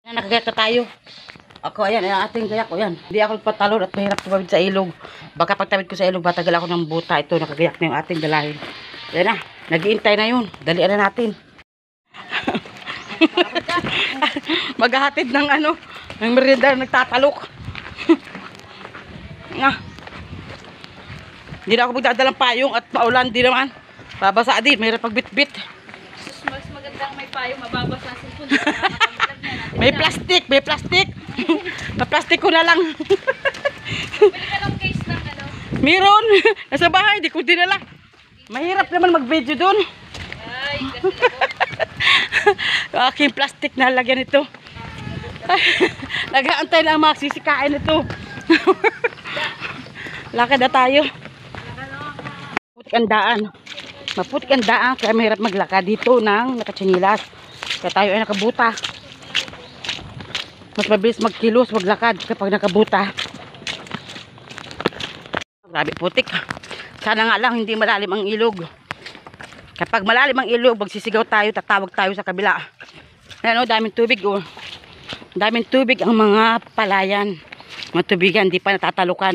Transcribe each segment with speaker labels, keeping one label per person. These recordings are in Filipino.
Speaker 1: Nakagayat na tayo. Ako, ayan, ang ating gayak ko, yan. Hindi ako patalon at mahirap tumawid sa ilog. Baka pagtawid ko sa ilog, batagal ako ng buta. Ito, nakagayak na yung ating dalahin. Ayan na, nag-iintay na yun. Dalian na natin. Maghahatid ng ano, ng merienda, nagtatalok. Nga. Hindi na ako magdadalang payong at maulan, di naman. Babasa di, mahirap pagbitbit.
Speaker 2: Mas magandang may payong, mababasa sa cellphone.
Speaker 1: May plastic, may plastic. Pa-plastic ko na lang.
Speaker 2: Bili ka ng case ng ano.
Speaker 1: Meron. Nasa bahay, di ko dinala. Mahirap naman mag-video doon.
Speaker 2: Ay, kasi ako.
Speaker 1: Aking plastic na lagyan ito. Nag-aantay lang magsisikain ito. Lakad na tayo. Maputik ang daan. Maputik ang daan kaya mahirap maglakad dito ng nakatsinilas. Kaya tayo ay nakabuta. Mas mabilis magkilos, maglakad kapag nakabuta. Grabe putik. Sana nga lang hindi malalim ang ilog. Kapag malalim ang ilog, magsisigaw tayo, tatawag tayo sa kabila. Ayan o, daming tubig o. Daming tubig ang mga palayan. Mga tubigan, di pa natatalukan.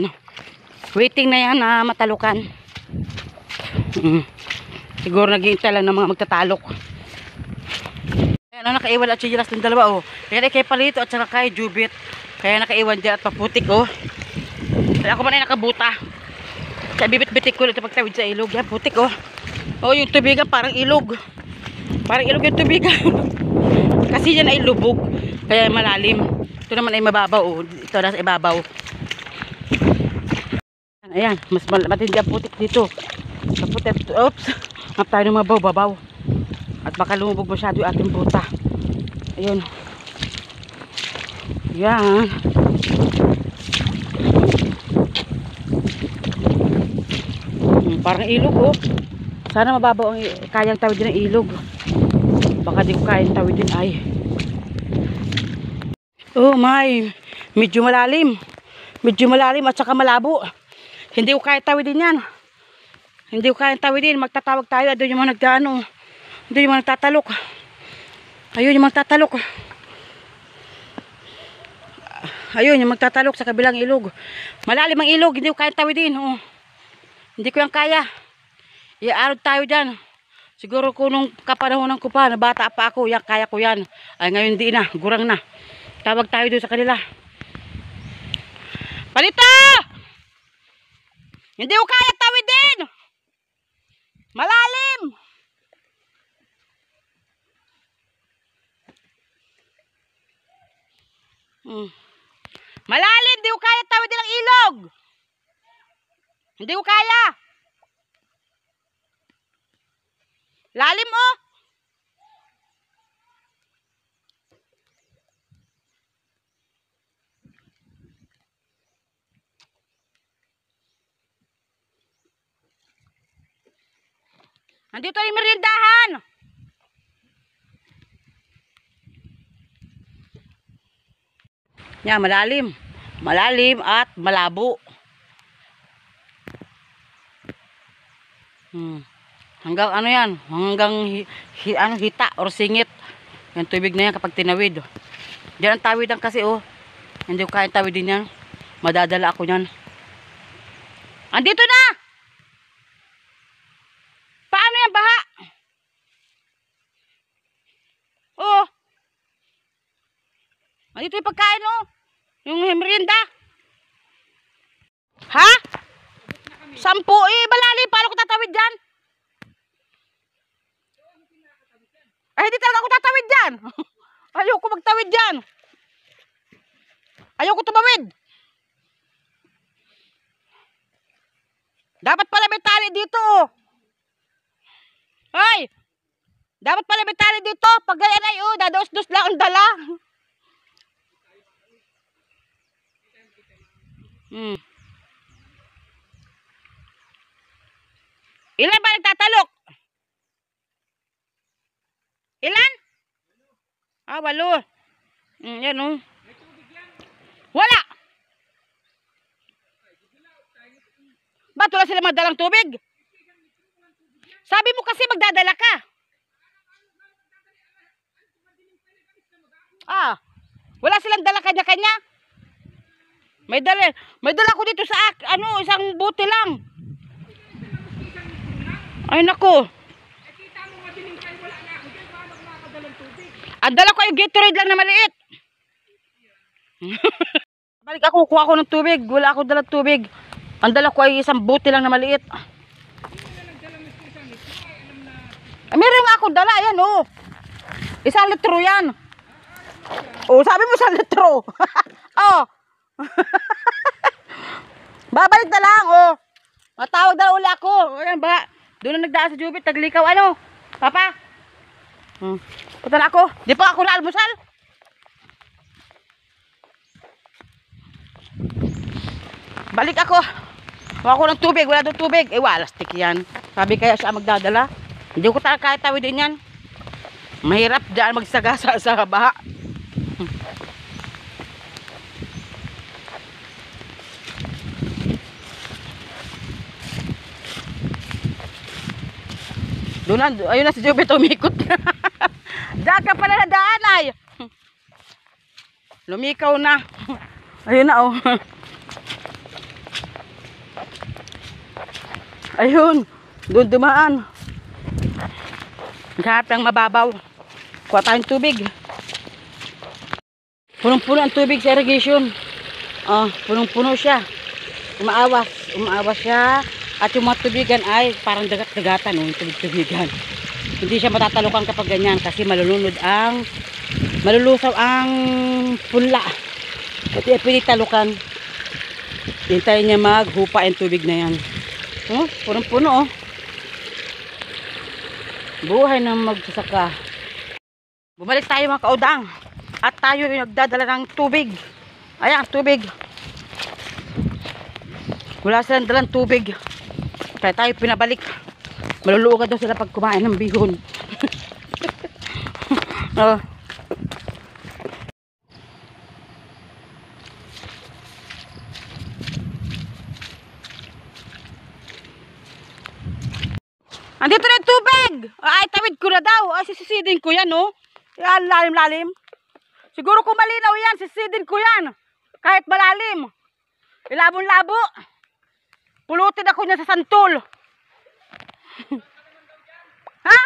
Speaker 1: Waiting na yan na matalukan. Siguro naghihintay lang ng mga magtatalok. Ayan o, nakaiwan at sigilas ng dalawa o. Kaya kay Palito at saka kay Jubit. Kaya nakaiwan dyan at paputik o. Kaya ako man ay nakabuta. Kaya bibit-bitik ko ito pagtawid sa ilog. Yan, putik o. O, yung tubigan parang ilog. Parang ilog yung tubigan. Kasi yan ay lubog. Kaya malalim. Ito naman ay mababaw o. Ito nasa ibabaw. Ayan, mas matindi ang putik dito. Kaputik. Oops. Map tayo ng mabaw-babaw. At baka lumubog masyado yung ating buta. Ayun. Yan. Parang ilog oh. Sana mababaw ang kayang tawid din ng ilog. Baka di ko kayang tawid din ay. Oh my. Medyo malalim. Medyo malalim at saka malabo. Hindi ko kaya tawid din yan. Hindi ko kaya tawid din. Magtatawag tayo. Doon yung mga nagdano. Doon yung mga nagtatalok. Ayun yung magtatalok. Ayun yung magtatalok sa kabilang ilog. Malalim ang ilog. Hindi ko kaya tawid din. Oh. Hindi ko yan kaya. Iaarod tayo dyan. Siguro kung nung kapanahonan ko pa, na bata pa ako, yan, kaya ko yan. Ay ngayon di na, gurang na. Tawag tayo doon sa kanila. Palito! Hindi ko kaya tawid din! Malalim! Malalim! Hindi ko kaya tawid din ang ilog! Hindi ko kaya! Lalim oh! Nandito yung merindahan! Yan, malalim. Malalim at malabo. Hanggang ano yan? Hanggang ano, hita or singit. Yung tubig na yan kapag tinawid. Diyan ang tawidan kasi oh. Hindi ko kaya tawidin yan. Madadala ako yan. Andito na! Paano yan baha? Oh. Andito yung pagkain oh. Yung merienda. Ha? 10 eh, malalim. Paano ko tatawid dyan? Ay, hindi talaga ako tatawid dyan. Ayoko magtawid dyan. Ayoko tumawid. Dapat pala may tali dito. Ay! Dapat pala may tali dito. Pag ganyan ay dadaos-dos lang ang dala. Ilan ba nagtatalok? Ilan? 8. Yan oh. Wala. Ba't wala sila magdalang tubig? Sabi mo kasi magdadala ka. Ah. Wala silang dala kanya-kanya. May dala ko dito sa isang buti lang. Ay nako. Ang dala ko yung Gatorade lang na maliit. Balik ako, kuha ko ng tubig. Wala ako dalang tubig. Ang dala ko ay isang buti lang na maliit. Meron nga akong dala, ayan oh. 1 litro yan. Oh, sabi mo 1 litro. Oh. Babalik na lang, oh. Matawag na uli ako. Ayan ba? Doon na nagdaan sa Jubit, taglikaw. Ano? Papa? Punta na ako. Di pa ako na-almusal. Balik ako. Kuha ko ng tubig. Wala doon tubig. Eh, walastik yan. Sabi kaya siya magdadala. Hindi ko talaga kahit tawid din yan. Mahirap dyan magsagasa sa baha. Doon na, ayun na si Jubit, umikot na. Diyan ka pala na daan ay. Lumikaw na. Ayun na oh. Ayun, doon dumaan. Naghanap ng mababaw. Kuha tayong tubig. Punong-puno ang tubig sa irrigation. Punong-puno siya. Umaawas siya. At yung mga tubigan ay parang dagat-dagatan, yung tubig-tubigan. Hindi siya matatalukan kapag ganyan kasi malulusaw ang punla. At pwede talukan. Hintayin niya maghupa yung tubig na yan. Punong-puno oh. Buhay na magsasaka. Bumalik tayo mga kaudang. At tayo yung nagdadala ng tubig. Ayan, tubig. Wala silang dalang tubig. Kaya tayo pinabalik. Maluluogan daw sila pag kumain ng bihon. Andito na yung tubig. Ay, tawid ko na daw. Ay, sisisidin ko yan, oh. Yan, lalim-lalim. Siguro kung malinaw yan, sisisidin ko yan. Kahit malalim. Ilabong-labo. Pulutin ako niya sa santol. Ha?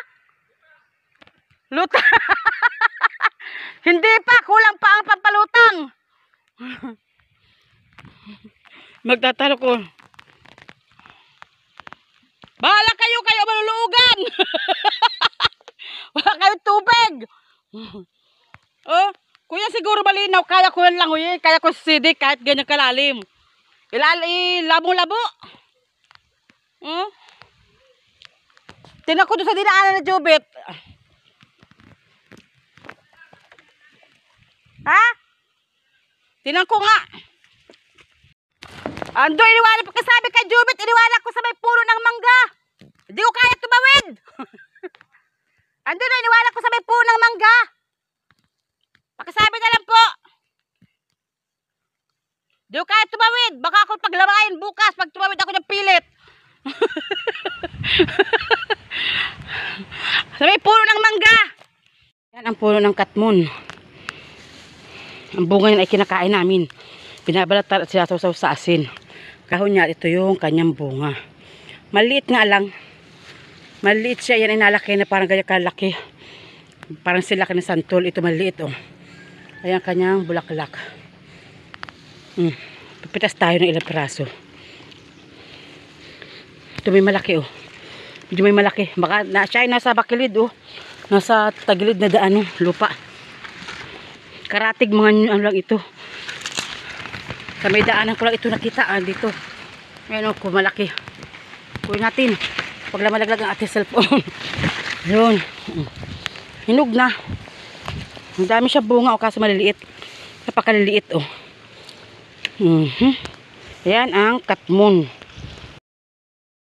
Speaker 1: Luta. Hindi pa, kulang pa ang pampalutang. Magtatalo ko. Bahala kayo malulugan. Wala kayong tubig. Oh, kuya siguro malinaw, kaya ko yan lang uyin, kaya ko sidik kahit ganyan kalalim. Labo-labo. Tinan ko doon sa dinaanan na Jubit. Ha? Tinan ko nga. Ando, iniwala pagkasabi kay Jubit, iniwala ko sa may puno ng mangga. Hindi ko kaya tumawid. Ando na, iniwala ko sa may puno ng mangga. Pagkasabi na lang po. Hindi ko kaya tumawid. Baka ako paglamain bukas pag tumawid ako ng pilit. Sa may puno ng mangga. Yan ang puno ng katmon. Ang bunga yun ay kinakain namin. Binabalatan at sinasawsaw sa asin. Kahon niya, ito yung kanyang bunga. Maliit nga lang. Maliit siya. Yan ay nalaki na parang ganyan kalaki. Parang silaki ng santol. Ito maliit oh. Ayan kanyang bulaklak. Pipitas tayo ng ilang piraso. Ito may malaki oh. Medyo may malaki. Baka siya ay nasa bakilid oh. Nasa tagilid na daan oh. Lupa. Karatig mga ano lang ito. Sa may daanan ko lang ito nakita dito. Ngayon oh, malaki. Kunin natin. Pag malaglag ang ating cellphone. Yun. Hinog na. Ang dami siya bunga o kaso maliliit. Napakaliliit oh. Yan ang katmon.